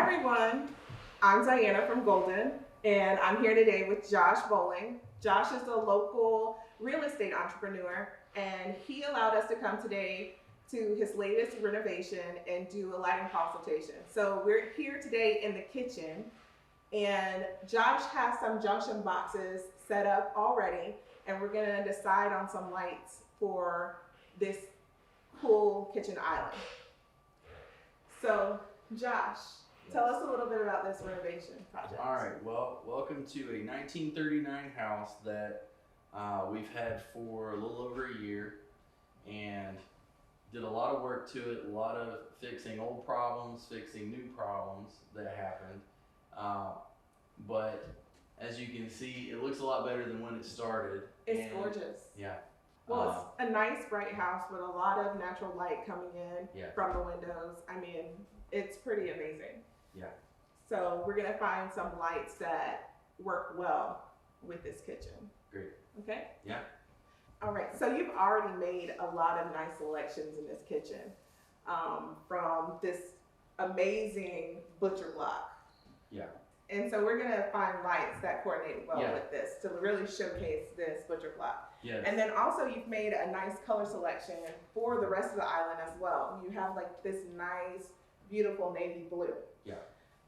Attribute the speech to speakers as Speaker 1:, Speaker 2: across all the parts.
Speaker 1: everyone, I'm Diana from Golden, and I'm here today with Josh Bowling. Josh is a local real estate entrepreneur, and he allowed us to come today to his latest renovation and do a lighting consultation. So we're here today in the kitchen, and Josh has some junction boxes set up already, and we're gonna decide on some lights for this cool kitchen island. So, Josh, tell us a little bit about this renovation project.
Speaker 2: All right, well, welcome to a 1939 house that we've had for a little over a year, and did a lot of work to it, a lot of fixing old problems, fixing new problems that happened. But as you can see, it looks a lot better than when it started.
Speaker 1: It's gorgeous.
Speaker 2: Yeah.
Speaker 1: Well, it's a nice bright house with a lot of natural light coming in from the windows. I mean, it's pretty amazing.
Speaker 2: Yeah.
Speaker 1: So we're gonna find some lights that work well with this kitchen.
Speaker 2: Great.
Speaker 1: Okay?
Speaker 2: Yeah.
Speaker 1: All right, so you've already made a lot of nice selections in this kitchen, from this amazing butcher block.
Speaker 2: Yeah.
Speaker 1: And so we're gonna find lights that coordinate well with this to really showcase this butcher block.
Speaker 2: Yes.
Speaker 1: And then also you've made a nice color selection for the rest of the island as well. You have like this nice, beautiful navy blue.
Speaker 2: Yeah.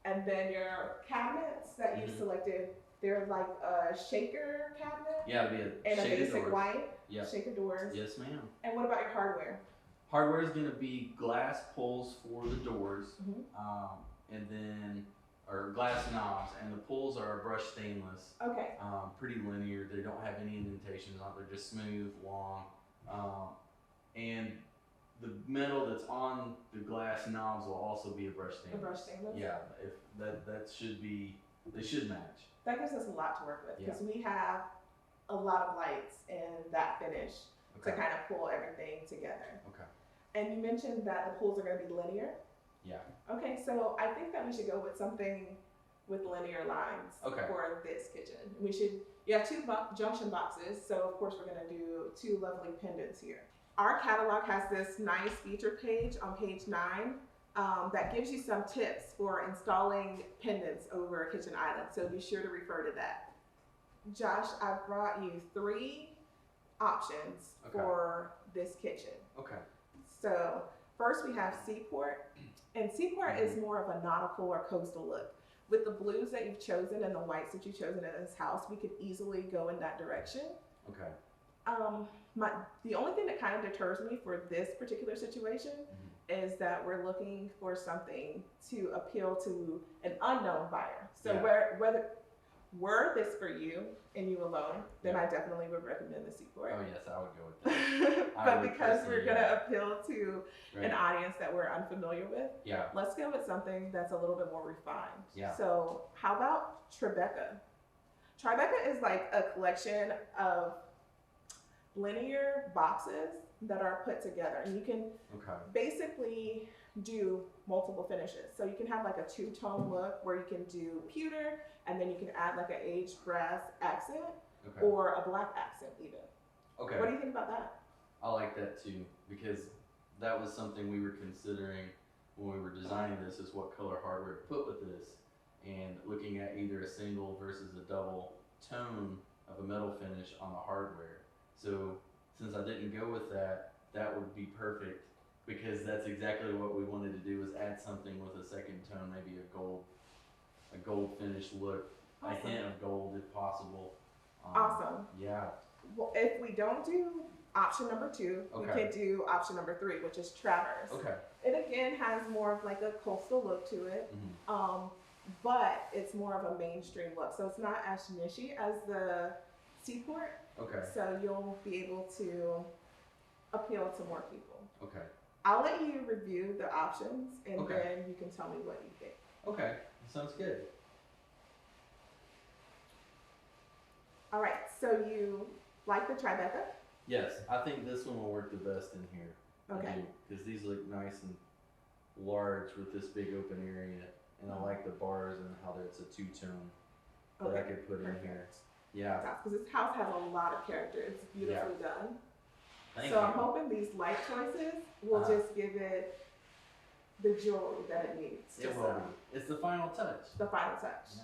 Speaker 1: And then your cabinets that you selected, they're like a shaker cabinet.
Speaker 2: Yeah, it'll be
Speaker 1: and a basic
Speaker 2: doors.
Speaker 1: white
Speaker 2: Yep.
Speaker 1: shaker doors.
Speaker 2: Yes, ma'am.
Speaker 1: And what about your hardware?
Speaker 2: Hardware is going to be glass pulls for the doors, and then or glass knobs, and the pulls are brushed stainless.
Speaker 1: Okay.
Speaker 2: Pretty linear. They don't have any indentations on it. They're just smooth, long, and the metal that's on the glass knobs will also be a brushed stainless.
Speaker 1: A brushed stainless.
Speaker 2: Yeah, if that should be, they should match.
Speaker 1: That gives us a lot to work with because we have a lot of lights in that finish to kind of pull everything together.
Speaker 2: Okay.
Speaker 1: And you mentioned that the pulls are going to be linear.
Speaker 2: Yeah.
Speaker 1: Okay, so I think that we should go with something with linear lines for this kitchen. You have two junction boxes, so of course we're gonna do two lovely pendants here. Our catalog has this nice feature page on page 9 that gives you some tips for installing pendants over a kitchen island, so be sure to refer to that. Josh, I've brought you 3 options for this kitchen.
Speaker 2: Okay.
Speaker 1: So first we have Seaport. And Seaport is more of a nautical or coastal look. With the blues that you've chosen and the whites that you've chosen in this house, we could easily go in that direction.
Speaker 2: Okay.
Speaker 1: The only thing that kind of deters me for this particular situation is that we're looking for something to appeal to an unknown buyer. So were this for you and you alone, then I definitely would recommend the Seaport.
Speaker 2: Oh yes, I would go with that.
Speaker 1: But because we're gonna appeal to an audience that we're unfamiliar with, let's go with something that's a little bit more refined.
Speaker 2: Yeah.
Speaker 1: So how about Tribeca? Tribeca is like a collection of linear boxes that are put together, and you can basically do multiple finishes. So you can have like a 2-tone look where you can do pewter, and then you can add like an aged brass accent or a black accent even. Okay. What do you think about that?
Speaker 2: I like that too, because that was something we were considering when we were designing this, is what color hardware to put with this, and looking at either a single versus a double tone of a metal finish on the hardware. So since I didn't go with that, that would be perfect, because that's exactly what we wanted to do, was add something with a second tone, maybe a gold finish look, a hint of gold if possible.
Speaker 1: Awesome.
Speaker 2: Yeah.
Speaker 1: Well, if we don't do option number 2, we could do option number 3, which is Traverse.
Speaker 2: Okay.
Speaker 1: It again has more of like a coastal look to it, but it's more of a mainstream look. So it's not as niche as the Seaport. Okay. So you'll be able to appeal to more people. Okay. I'll let you review the options, and then you can tell me what you think.
Speaker 2: Okay, sounds good.
Speaker 1: All right, so you like the Tribeca?
Speaker 2: Yes, I think this one will work the best in here.
Speaker 1: Okay.
Speaker 2: Because these look nice and large with this big open area, and I like the bars and how it's a 2-tone that I could put in here. Yeah.
Speaker 1: Because this house has a lot of character. It's beautifully done.
Speaker 2: Thank you.
Speaker 1: I'm hoping these light choices will just give it the jewelry that it needs to
Speaker 2: It will
Speaker 1: sell.
Speaker 2: be. It's the final touch.
Speaker 1: The final touch.
Speaker 2: Yeah.